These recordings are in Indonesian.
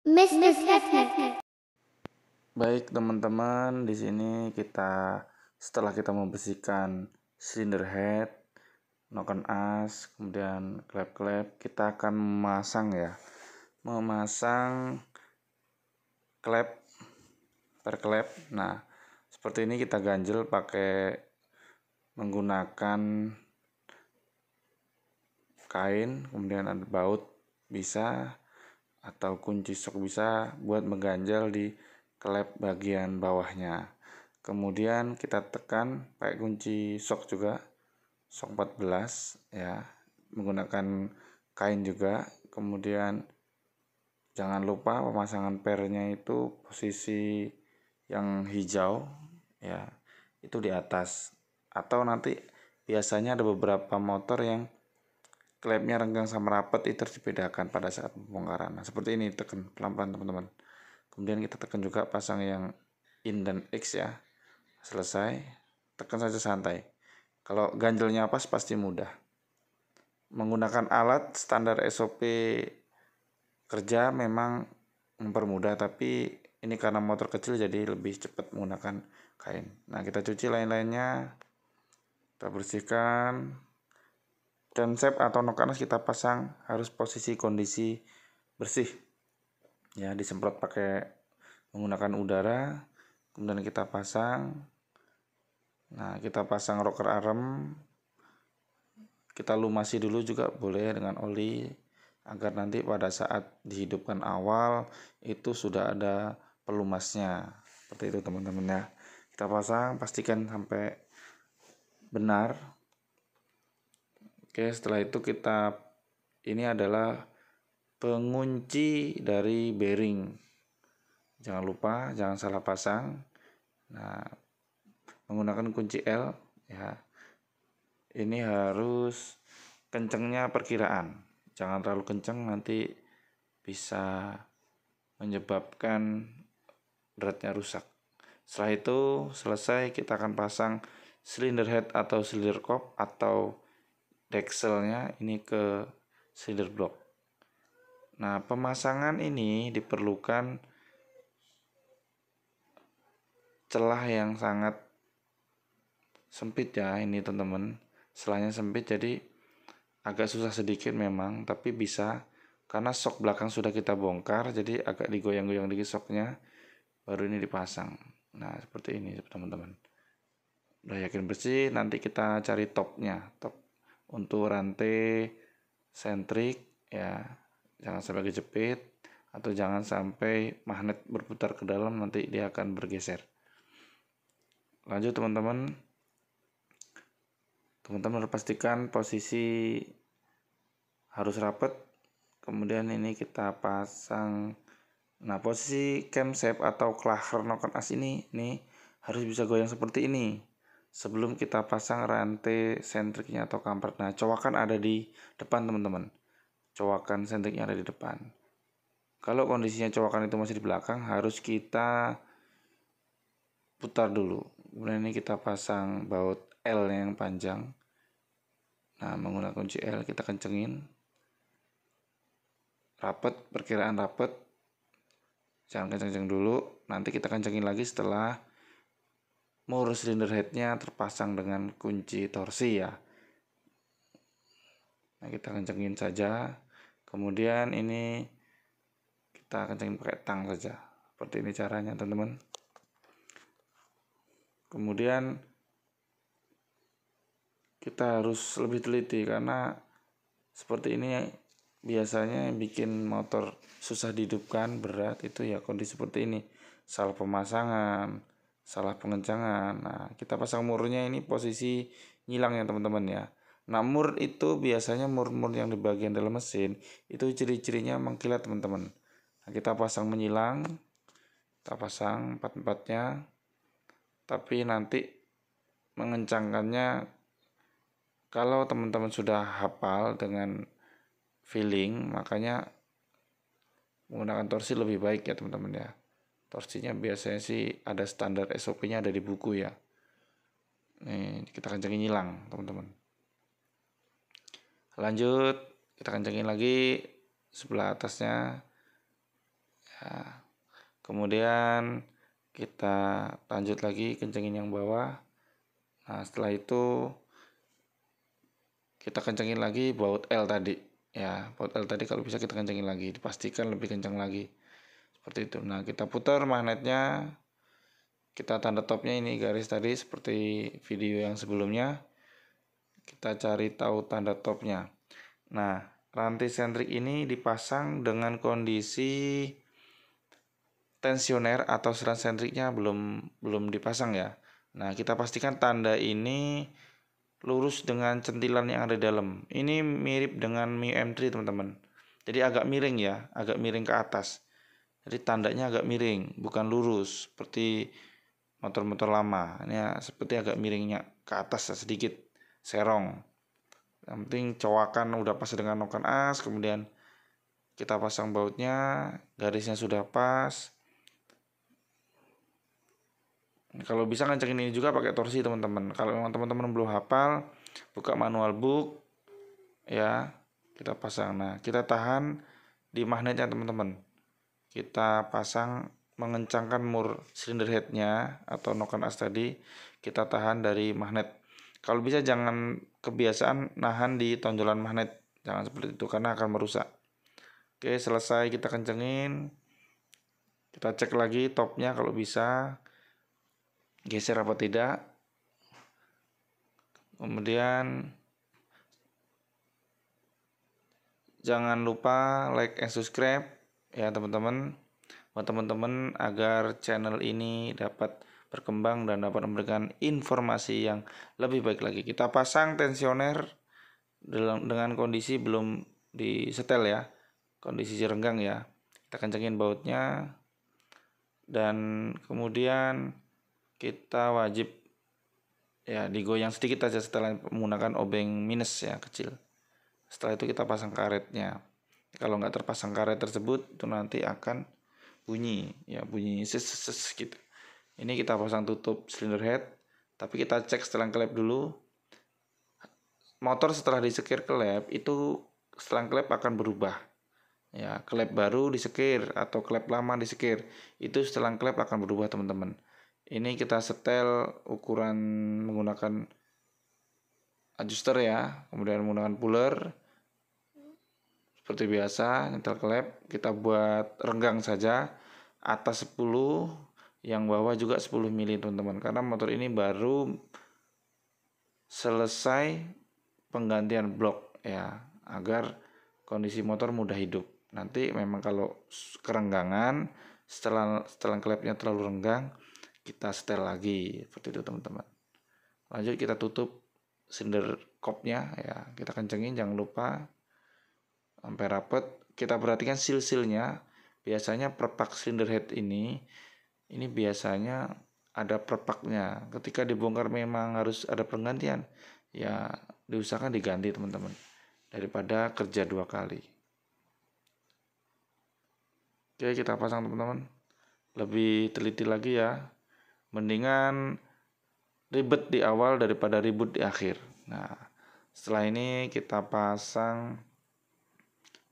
Mr. Sniff. Baik teman-teman, di sini setelah kita membersihkan cylinder head, noken as, kemudian klep-klep, kita akan memasang klep per klep. Nah, seperti ini kita ganjel pakai menggunakan kain, kemudian ada baut bisa, atau kunci sok bisa buat mengganjal di klep bagian bawahnya. Kemudian kita tekan pakai kunci sok juga, sok 14 ya, menggunakan kain juga. Kemudian jangan lupa pemasangan pernya itu posisi yang hijau ya, itu di atas. Atau nanti biasanya ada beberapa motor yang klepnya renggang sama rapat, itu harus dibedakan pada saat pembongkaran. Nah, seperti ini, tekan pelan-pelan teman-teman. Kemudian kita tekan juga pasang yang in dan X ya. Selesai, tekan saja santai. Kalau ganjelnya pas pasti mudah. Menggunakan alat standar SOP kerja memang mempermudah, tapi ini karena motor kecil jadi lebih cepat menggunakan kain. Nah, kita cuci lain-lainnya, kita bersihkan. Camshaft atau noken as kita pasang harus posisi kondisi bersih ya, disemprot pakai menggunakan udara, kemudian kita pasang. Nah, kita pasang rocker arm, kita lumasi dulu juga boleh dengan oli, agar nanti pada saat dihidupkan awal itu sudah ada pelumasnya. Seperti itu teman-teman ya. Kita pasang, pastikan sampai benar. Oke, setelah itu ini adalah pengunci dari bearing. Jangan lupa, jangan salah pasang. Nah, menggunakan kunci L ya. Ini harus kencengnya perkiraan. Jangan terlalu kenceng, nanti bisa menyebabkan beratnya rusak. Setelah itu selesai, kita akan pasang cylinder head atau cylinder cope atau dexelnya ini ke cylinder block. Nah, pemasangan ini diperlukan celah yang sangat sempit ya ini teman-teman. Celahnya sempit jadi agak susah sedikit memang, tapi bisa karena sok belakang sudah kita bongkar, jadi agak digoyang-goyang dikit soknya, baru ini dipasang. Nah, seperti ini teman-teman. Udah yakin bersih, nanti kita cari topnya, top untuk rantai sentrik ya, jangan sampai kejepit atau jangan sampai magnet berputar ke dalam, nanti dia akan bergeser. Lanjut teman-teman harus pastikan posisi harus rapat. Kemudian ini kita pasang. Nah, posisi camshaft atau klaher noken as ini harus bisa goyang seperti ini sebelum kita pasang rantai sentriknya atau kampret. Nah, cowakan ada di depan teman-teman. Cowakan sentriknya ada di depan. Kalau kondisinya cowakan itu masih di belakang, harus kita putar dulu. Kemudian ini kita pasang baut L yang panjang. Nah, menggunakan kunci L kita kencengin. Rapet, perkiraan rapet. Jangan kenceng-kenceng dulu. Nanti kita kencengin lagi setelah mur silinder headnya terpasang dengan kunci torsi ya. Nah, kita kencengin saja. Kemudian ini kita kencengin pakai tang saja. Seperti ini caranya teman-teman. Kemudian kita harus lebih teliti karena seperti ini biasanya yang bikin motor susah dihidupkan, berat itu ya kondisi seperti ini. Salah pemasangan, salah pengencangan. Nah, kita pasang murnya ini posisi nyilang ya teman-teman ya. Nah, mur itu biasanya mur-mur yang di bagian dalam mesin itu ciri-cirinya mengkilat teman-teman. Nah, kita pasang menyilang, kita pasang empat-empatnya, tapi nanti mengencangkannya kalau teman-teman sudah hafal dengan feeling, makanya menggunakan torsi lebih baik ya teman-teman ya. Torsinya biasanya sih ada standar SOP-nya, ada di buku ya. Nih, kita kencengin nyilang teman-teman. Lanjut, kita kencengin lagi sebelah atasnya. Ya, Kemudian kita lanjut lagi kencengin yang bawah. Nah, setelah itu kita kencengin lagi baut L tadi. Ya, baut L tadi kalau bisa kita kencengin lagi, dipastikan lebih kencang lagi. Seperti itu. Nah, kita putar magnetnya. Kita tanda topnya ini garis tadi seperti video yang sebelumnya. Kita cari tahu tanda topnya. Nah, rantai sentrik ini dipasang dengan kondisi tensioner atau serat sentriknya belum dipasang ya. Nah, kita pastikan tanda ini lurus dengan centilan yang ada di dalam. Ini mirip dengan Mio M3 teman-teman. Jadi agak miring ya, agak miring ke atas. Jadi tandanya agak miring, bukan lurus seperti motor-motor lama. Ini seperti agak miringnya ke atas sedikit, serong. Yang penting cowakan udah pas dengan noken as, kemudian kita pasang bautnya, garisnya sudah pas. Kalau bisa kencengin ini juga pakai torsi teman-teman. Kalau memang teman-teman belum hafal, buka manual book ya, kita pasang. Nah, kita tahan di magnetnya teman-teman. Kita pasang mengencangkan mur silinder headnya atau noken as tadi, kita tahan dari magnet. Kalau bisa jangan kebiasaan nahan di tonjolan magnet, jangan seperti itu karena akan merusak. Oke, selesai kita kencengin, kita cek lagi topnya kalau bisa geser apa tidak. Kemudian jangan lupa like and subscribe ya teman-teman, buat teman-teman agar channel ini dapat berkembang dan dapat memberikan informasi yang lebih baik lagi. Kita pasang tensioner dengan kondisi belum disetel ya, kondisi renggang ya. Kita kencengin bautnya dan kemudian kita wajib ya digoyang sedikit aja setelah menggunakan obeng minus ya kecil. Setelah itu kita pasang karetnya. Kalau nggak terpasang karet tersebut itu nanti akan bunyi ya, bunyi ses gitu. Ini kita pasang tutup silinder head, tapi kita cek setelah klep dulu. Motor setelah disekir klep itu setelah klep akan berubah. Ya, klep baru disekir atau klep lama disekir itu setelah klep akan berubah teman-teman. Ini kita setel ukuran menggunakan adjuster ya, kemudian menggunakan puller seperti biasa. Nyetel klep kita buat renggang saja, atas 10, yang bawah juga 10 mili teman-teman, karena motor ini baru selesai penggantian blok ya, agar kondisi motor mudah hidup. Nanti memang kalau kerenggangan setelah klepnya terlalu renggang, kita setel lagi seperti itu teman-teman. Lanjut kita tutup silinder kopnya ya, kita kencengin jangan lupa sampai rapet. Kita perhatikan seal-sealnya. Biasanya perpak silinder head ini biasanya ada perpaknya. Ketika dibongkar memang harus ada penggantian, ya diusahakan diganti teman-teman, daripada kerja 2 kali. Oke, kita pasang teman-teman. Lebih teliti lagi ya. Mendingan ribet di awal daripada ribut di akhir. Nah, setelah ini kita pasang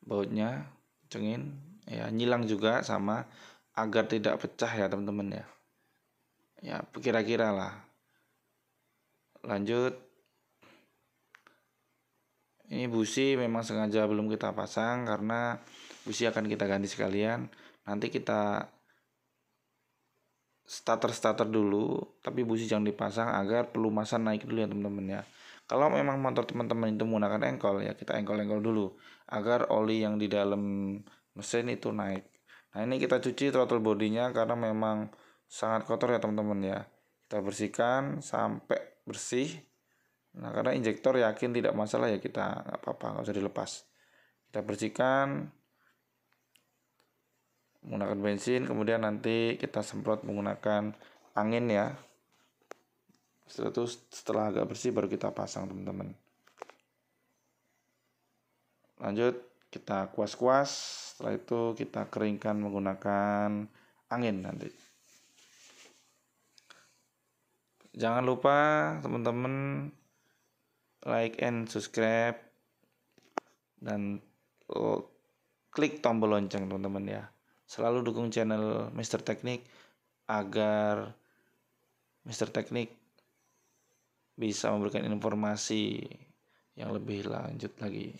bautnya, kencengin ya, nyilang juga sama agar tidak pecah ya teman-teman ya. Ya, kira-kira lah. Lanjut. Ini busi memang sengaja belum kita pasang karena busi akan kita ganti sekalian. Nanti kita starter dulu, tapi busi jangan dipasang agar pelumasan naik dulu ya teman-teman ya. Kalau memang motor teman-teman itu menggunakan engkol ya, kita engkol dulu agar oli yang di dalam mesin itu naik. Nah, ini kita cuci throttle bodinya karena memang sangat kotor ya teman-teman ya. Kita bersihkan sampai bersih. Nah, karena injektor yakin tidak masalah ya, kita nggak apa-apa, nggak usah dilepas. Kita bersihkan menggunakan bensin, kemudian nanti kita semprot menggunakan angin ya. Setelah itu, setelah agak bersih baru kita pasang teman-teman. Lanjut kita kuas-kuas, setelah itu kita keringkan menggunakan angin nanti. Jangan lupa teman-teman like and subscribe dan klik tombol lonceng teman-teman ya, Selalu dukung channel Mister Teknik agar Mister Teknik bisa memberikan informasi yang lebih lanjut lagi.